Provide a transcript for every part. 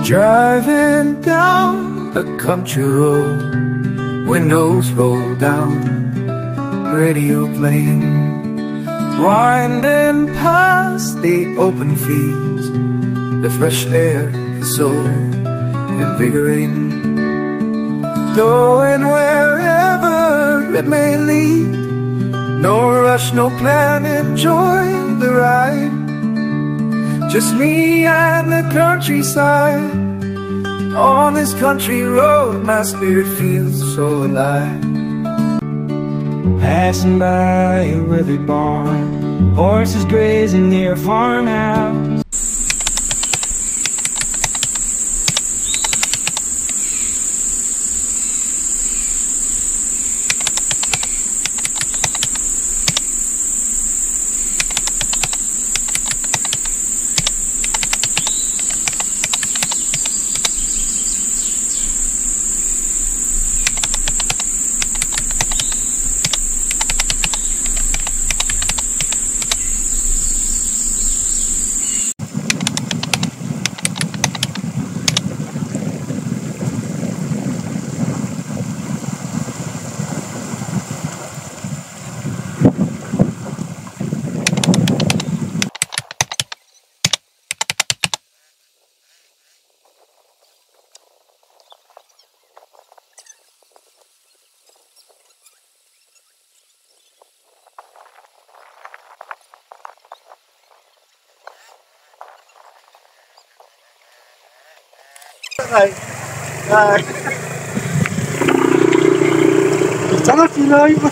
Driving down a country road, windows roll down, radio playing, winding past the open fields. The fresh air is so invigorating, going wherever it may lead. No rush, no plan, enjoy the ride. Just me and the countryside. On this country road, my spirit feels so alive. Passing by a weathered barn, horses grazing near a farmhouse. 있잖아 빌려 이거.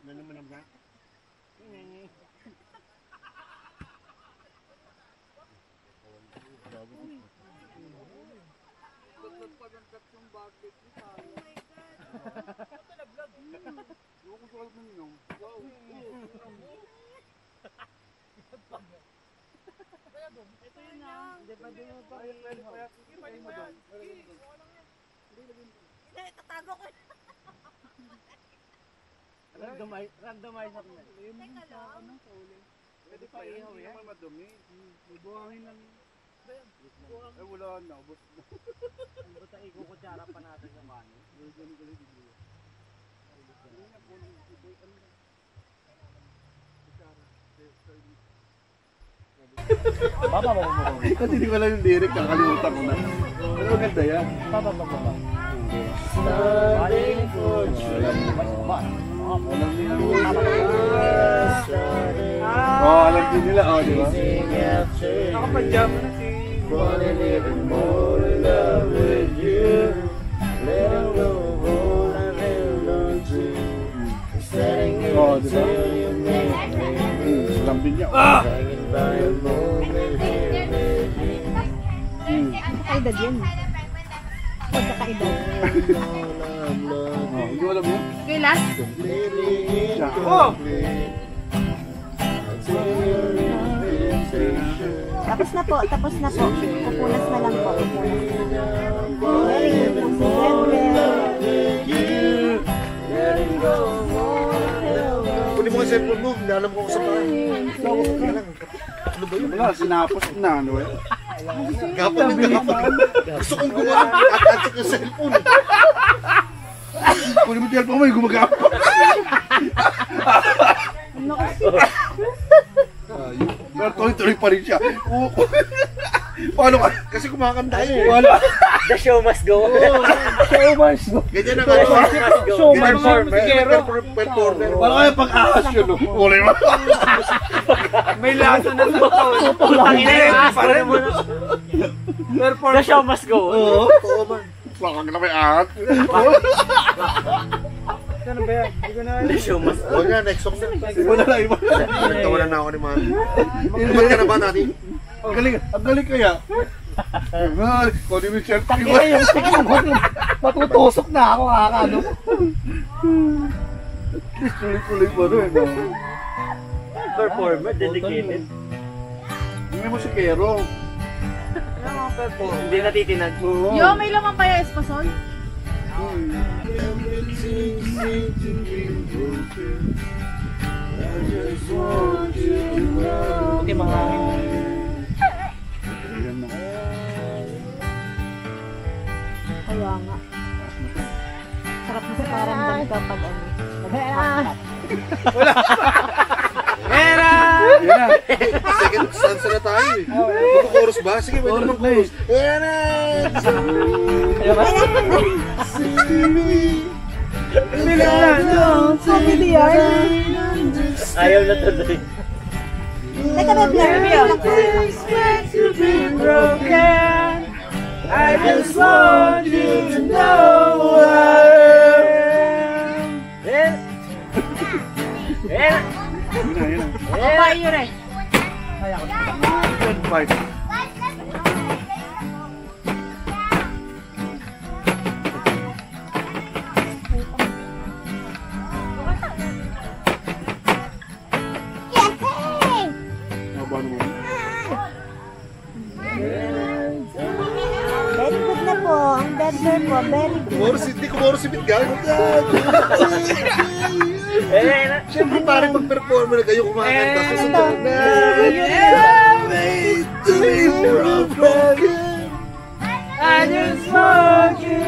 Nanamanam na. Nagpagangkat yung bagay ko tayo. Yung kusulat mo nyo. Wow. Ito yun na. Hindi pa din mo pa. Pwede mo doon. Hindi, tatago ko. Randomize ako na. Teka lang. Pwede pa ihaw yan. Hindi naman madumi. May buhangin lang yun. Eh wala na. Ubus na. Basta ikukutsara pa natin yung kanin. Kasi di ko lang yung lyric, nakalimutan ko na. Pero maganda yan. Starting for Alam din nila, di ba? Nakapag-jam na si... Wanna live more in love with you. Letting go of all I've held on to. Setting you until you make me blue. Lambing niya. Hanging by a moment here with you. Pagkakaedad yan. Pagkakaedad. Hindi mo alam yun? Okay, last. Completely Oh! incomplete. Until your invitation. Tapos na po. Pupunas na lang po. Living more in love with you. Letting go of all I've held on. Kunin mo ang cellphone mo, hindi alam ko kung saan pa. Ano ba yun? Wala, sinapos na. Ano eh? Gapon ng gapon. Gusto kong gumana at yung cellphone. Kunin mo yung cellphone mo, yung gumagapon. Pero tuloy-tuloy pa rin siya. Paano ka? Kasi kumakanta yun. Wala. The show must go. Show must go. Ganyan ang The show must go. Show man, performer. Wala kaya pag-ahas yun. Wala yun. may lasa na sa tao. Pa rin mo na. The show must go. Oo man. Wala ka na may ahas. Ano ba yan? Hindi ko na... The show must go. Oo nga, next song na. Iba na lang, iba na. Nagtawanan na ako ni Mami. Ibat ka na ba, Tati? Ang galing kaya. Kunin mo yung cellphone. Yung tingin mo. Matutusok na ako, kakano. At least tuloy-tuloy pa rin. Performer, dedicated. Hindi mo si Kero. Hindi natitinag. Yo, may laman pa yung espasol? Okay, mga hangin. Kaya nga. Sarap na sa paramdam kapag ano. Nag-hot. Era! Yan na. Second stanza na tayo eh. Mag-chorus ba? Sige, pwede naman chorus. Ayan na! Ayaw na tuloy. Teka, may blur. I just want you to know I am. Yan Yan na. Ako pa yun eh. Fight. Mabano mo. Very good na po. Ang dancer po, very good. Hindi kumoro si Bitgal. Siyempre parang pag-performer na kayo kumakanta. Susunod na. I just want you.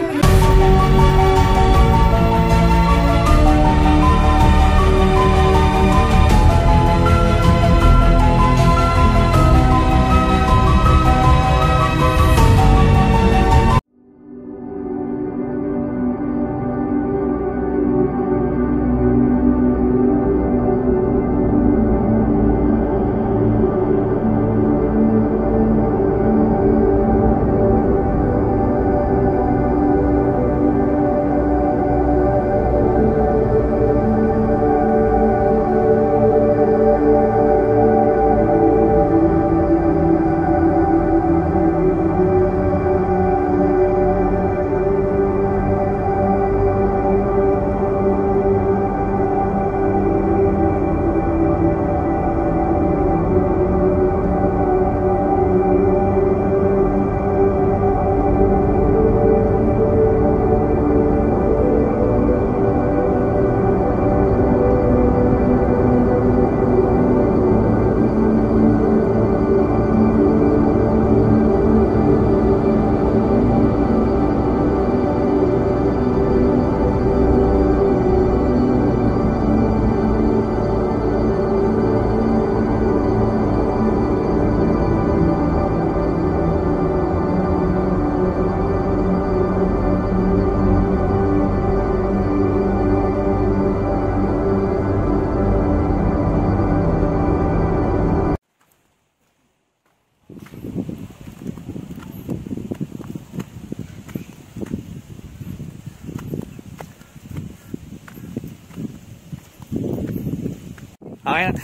Okay na.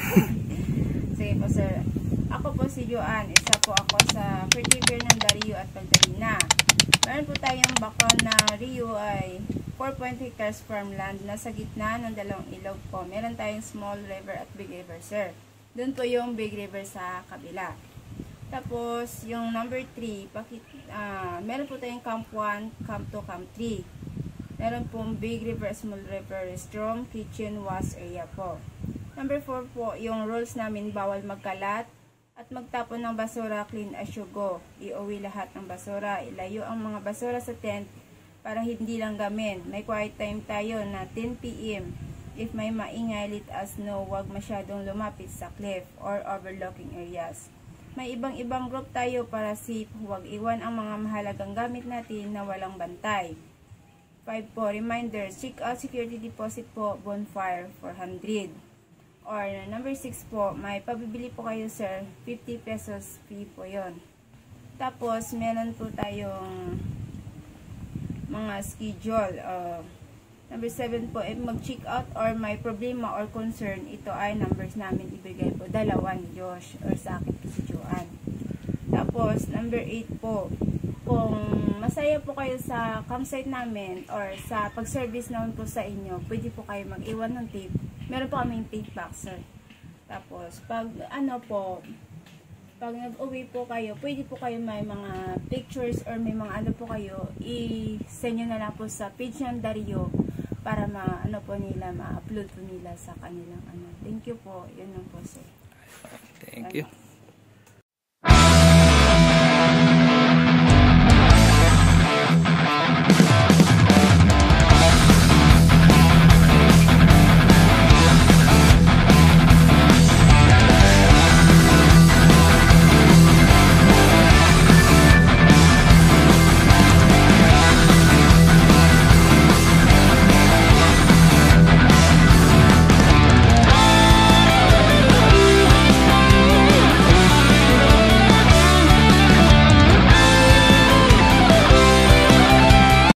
Sige po sir. Ako po si Joanne. Isa po ako sa caretaker ng Dario at Magdalena. Meron po tayong bakal na Rio ay 4.0 hectares farmland na sa gitna ng dalawang ilog po. Meron tayong small river at big river sir. Doon po yung big river sa kabila. Tapos yung number 3, meron po tayong camp 1, camp 2, camp 3. Meron pong big river, small river, restroom, kitchen, wash area po. Number 4 po, yung rules namin, bawal magkalat at magtapon ng basura, clean as you go. Iuwi lahat ng basura, ilayo ang mga basura sa tent para hindi lang gamin. May quiet time tayo na 10 PM. If may maingay, let us know. Huwag masyadong lumapit sa cliff or overlooking areas. May ibang group tayo para safe. Huwag iwan ang mga mahalagang gamit natin na walang bantay. 5 po, reminder, check out security deposit po, bonfire, 400. Or number 6 po, may pabibili po kayo sir, 50 pesos fee po yon. Tapos, meron po tayong mga schedule. Number 7 po, if mag-check out or may problema or concern, ito ay numbers namin ibigay po. Dalawa ni Josh or sa akin po si Joanne. Tapos, number 8 po, kung masaya po kayo sa campsite namin or sa pag-service naman po sa inyo, pwede po kayo mag-iwan ng tip. Meron po kaming tip box, sir. Tapos, pag nag-uwi po kayo, pwede po kayo may mga pictures or may mga po kayo, i-send nyo na lang po sa page ng Dario para ma-upload po nila sa kanilang Thank you po. Yun lang po, sir. Thank you.